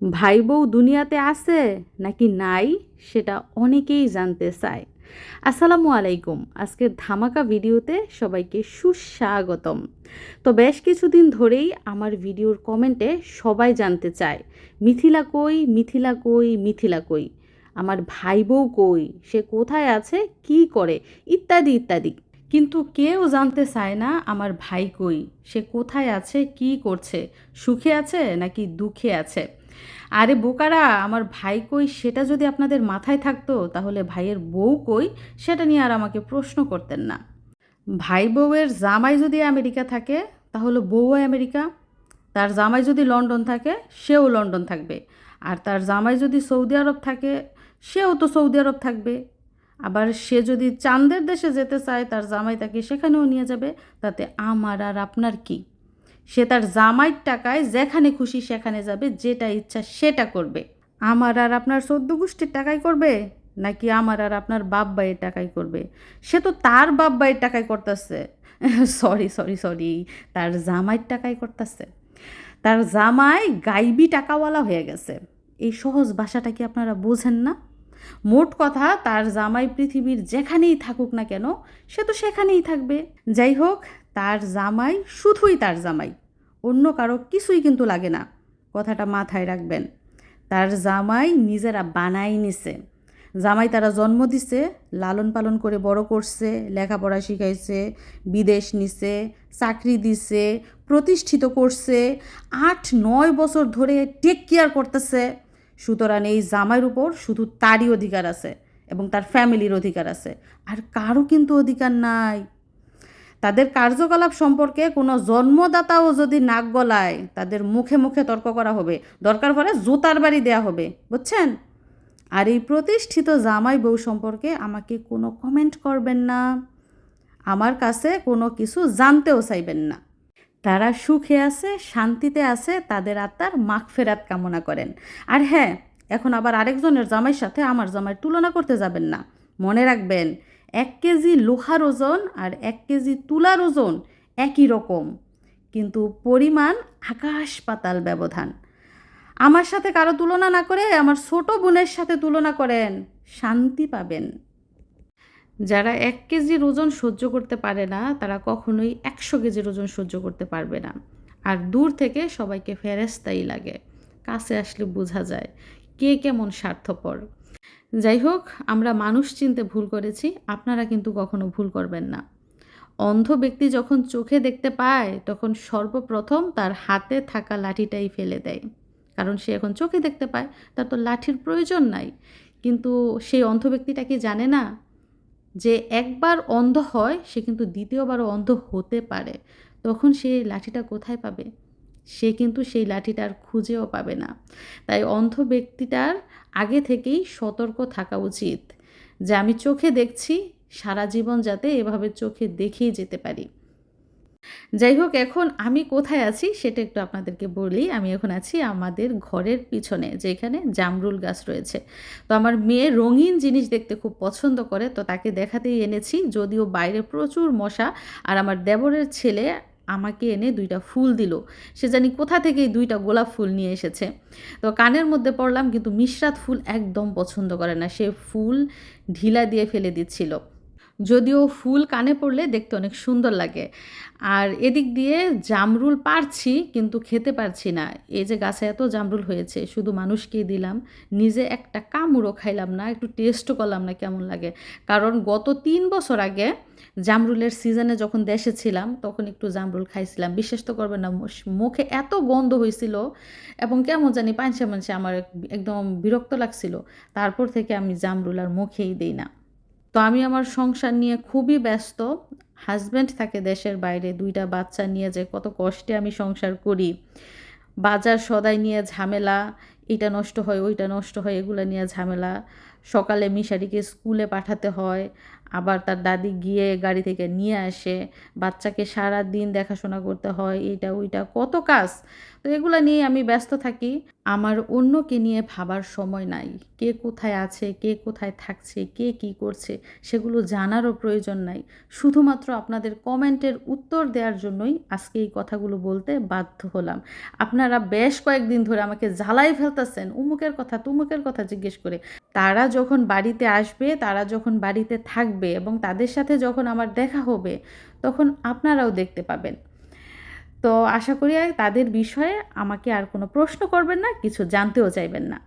ভাই বউ দুনিয়াতে আছে নাকি নাই সেটা অনেকেই জানতে চায়। আসসালামু আলাইকুম। আজকের ধামাকা ভিডিওতে সবাইকে সুস্বাগতম। তো বেশ কিছুদিন ধরেই আমার ভিডিওর কমেন্টে সবাই জানতে চায়, মিথিলা কই, মিথিলা কই, মিথিলা কই, আমার ভাই বউ কই, সে কোথায় আছে, কি করে, ইত্যাদি ইত্যাদি। কিন্তু কেউ জানতে চায় না আমার ভাই কই, সে কোথায় আছে, কি করছে, সুখে আছে নাকি দুঃখে আছে। আরে বোকারা, আমার ভাই কই সেটা যদি আপনাদের মাথায় থাকতো তাহলে ভাইয়ের বউ কই সেটা নিয়ে আর আমাকে প্রশ্ন করতেন না। ভাই বউয়ের জামাই যদি আমেরিকা থাকে তাহলে বউও আমেরিকা, তার জামাই যদি লন্ডন থাকে সেও লন্ডন থাকবে, আর তার জামাই যদি সৌদি আরব থাকে সেও তো সৌদি আরব থাকবে। আবার সে যদি চাঁদের দেশে যেতে চায় তার জামাই তাকে সেখানেও নিয়ে যাবে, তাতে আমার আর আপনার কি। সে তার জামাইয়ের টাকায় যেখানে খুশি সেখানে যাবে, যেটা ইচ্ছা সেটা করবে। আমার আর আপনার চোদ্দ গোষ্ঠীর টাকায় করবে নাকি আমার আর আপনার বাপ ভাইয়ের টাকায় করবে? সে তো তার বাপ ভাইয়ের টাকায় করতেছে। সরি সরি সরি, তার জামাইয়ের টাকায় করতেছে। তার জামাই গাইবি টাকাওয়ালা হয়ে গেছে। এই সহজ ভাষাটা কি আপনারা বোঝেন না? মোট কথা, তার জামাই পৃথিবীর যেখানেই থাকুক না কেন সে তো সেখানেই থাকবে। যাই হোক, তার জামাই শুধুই তার জামাই, অন্য কারো কিছুই কিন্তু লাগে না। কথাটা মাথায় রাখবেন। তার জামাই নিজেরা বানাই নিছে। জামাই তারা জন্ম দিছে, লালন পালন করে বড় করছে, লেখাপড়া শিখাইছে, বিদেশ নিছে, চাকরি দিছে, প্রতিষ্ঠিত করছে, 8-9 বছর ধরে টেক কেয়ার করতেছে। সুতরাং এই জামাইয়ের উপর শুধু তারই অধিকার আছে এবং তার ফ্যামিলির অধিকার আছে, আর কারো কিন্তু অধিকার নাই। তাদের কার্যকলাপ সম্পর্কে কোনো জন্মদাতাও যদি নাক গলায় তাদের মুখে মুখে তর্ক করা হবে, দরকার পড়ে জুতার বাড়ি দেয়া হবে, বুঝছেন? আর এই প্রতিষ্ঠিত জামাই বউ সম্পর্কে আমাকে কোনো কমেন্ট করবেন না, আমার কাছে কোনো কিছু জানতেও চাইবেন না। তারা সুখে আছে, শান্তিতে আছে, তাদের আত্মার মাগফেরাত কামনা করেন। আর হ্যাঁ, এখন আবার আরেকজনের জামাইয়ের সাথে আমার জামাইয়ের তুলনা করতে যাবেন না। মনে রাখবেন, 1 কেজি লোহার ওজন আর 1 কেজি তুলার ওজন একই রকম, কিন্তু পরিমাণ আকাশ পাতাল ব্যবধান। আমার সাথে কারো তুলনা না করে আমার ছোট বোনের সাথে তুলনা করেন, শান্তি পাবেন। যারা 1 কেজির ওজন সহ্য করতে পারে না তারা কখনোই 100 কেজির ওজন সহ্য করতে পারবে না। আর দূর থেকে সবাইকে ফেরেশতাই লাগে, কাছে আসলে বোঝা যায় কে কেমন স্বার্থপর। যাই হোক, আমরা মানুষ চিনতে ভুল করেছি, আপনারা কিন্তু কখনো ভুল করবেন না। অন্ধ ব্যক্তি যখন চোখে দেখতে পায় তখন সর্বপ্রথম তার হাতে থাকা লাঠিটাই ফেলে দেয়, কারণ সে এখন চোখে দেখতে পায়, তার তো লাঠির প্রয়োজন নাই। কিন্তু সেই অন্ধ ব্যক্তিটা কি জানে না যে একবার অন্ধ হয় সে কিন্তু দ্বিতীয়বারও অন্ধ হতে পারে? তখন সে লাঠিটা কোথায় পাবে? সে কিন্তু সেই লাঠিটা আর খুঁজেও পাবে না। তাই অন্ধ ব্যক্তিটার আগে থেকেই সতর্ক থাকা উচিত যে আমি চোখে দেখছি, সারা জীবন যাতে এভাবে চোখে দেখেই যেতে পারি। যাই হোক, এখন আমি কোথায় আছি সেটা একটু আপনাদেরকে বলি। আমি এখন আছি আমাদের ঘরের পিছনে, যেখানে জামরুল গাছ রয়েছে। তো আমার মেয়ে রঙিন জিনিস দেখতে খুব পছন্দ করে, তো তাকে দেখাতেই এনেছি। যদিও বাইরে প্রচুর মশা, আর আমার দেবরের ছেলে আমাকে এনে 2টা ফুল দিল। সে জানি কোথা থেকে এই 2টা গোলাপ ফুল নিয়ে এসেছে। তো কানের মধ্যে পড়লাম, কিন্তু মিশরাত ফুল একদম পছন্দ করে না, সে ফুল ঢিলা দিয়ে ফেলে দিচ্ছিল। যদিও ফুল কানে পড়লে দেখতে অনেক সুন্দর লাগে। আর এদিক দিয়ে জামরুল পারছি কিন্তু খেতে পারছি না। এই যে গাছে এত জামরুল হয়েছে, শুধু মানুষকেই দিলাম, নিজে একটা কামড়ও খাইলাম না, একটু টেস্টও করলাম না কেমন লাগে। কারণ গত 3 বছর আগে জামরুলের সিজনে যখন দেশে ছিলাম তখন একটু জামরুল খাইছিলাম, বিশ্বাস তো করবেন না, মুখে এত গন্ধ হয়েছিল এবং কেমন জানি পাঞ্চা মাঞ্চা, আমার একদম বিরক্ত লাগছিল। তারপর থেকে আমি জামরুল আর মুখেই দিই না। তো আমি আমার সংসার নিয়ে খুবই ব্যস্ত। হাজব্যান্ড থাকে দেশের বাইরে, 2টা বাচ্চা নিয়ে যে কত কষ্টে আমি সংসার করি। বাজার সদাই নিয়ে ঝামেলা, এইটা নষ্ট হয় ওইটা নষ্ট হয়, এগুলো নিয়ে ঝামেলা। সকালে মিশারিকে স্কুলে পাঠাতে হয়, আবার তার দাদি গিয়ে গাড়ি থেকে নিয়ে আসে, বাচ্চাকে সারা দিন দেখাশোনা করতে হয়, এইটা ওইটা কত কাজ। তো এগুলো নিয়ে আমি ব্যস্ত থাকি। আমার অন্যকে নিয়ে ভাবার সময় নাই। কে কোথায় আছে, কে কোথায় থাকছে, কে কী করছে সেগুলো জানারও প্রয়োজন নাই। শুধুমাত্র আপনাদের কমেন্টের উত্তর দেওয়ার জন্যই আজকে এই কথাগুলো বলতে বাধ্য হলাম। আপনারা বেশ কয়েকদিন ধরে আমাকে জ্বালাই ফেলতেছেন উমুকের কথা তুমুকের কথা জিজ্ঞেস করে। তারা যখন বাড়িতে আসবে, তারা যখন বাড়িতে থাকবে এবং তাদের সাথে যখন আমার দেখা হবে, তখন আপনারাও দেখতে পাবেন। তো আশা করি তাদের বিষয়ে আমাকে আর কোনো প্রশ্ন করবেন না, কিছু জানতেও চাইবেন না।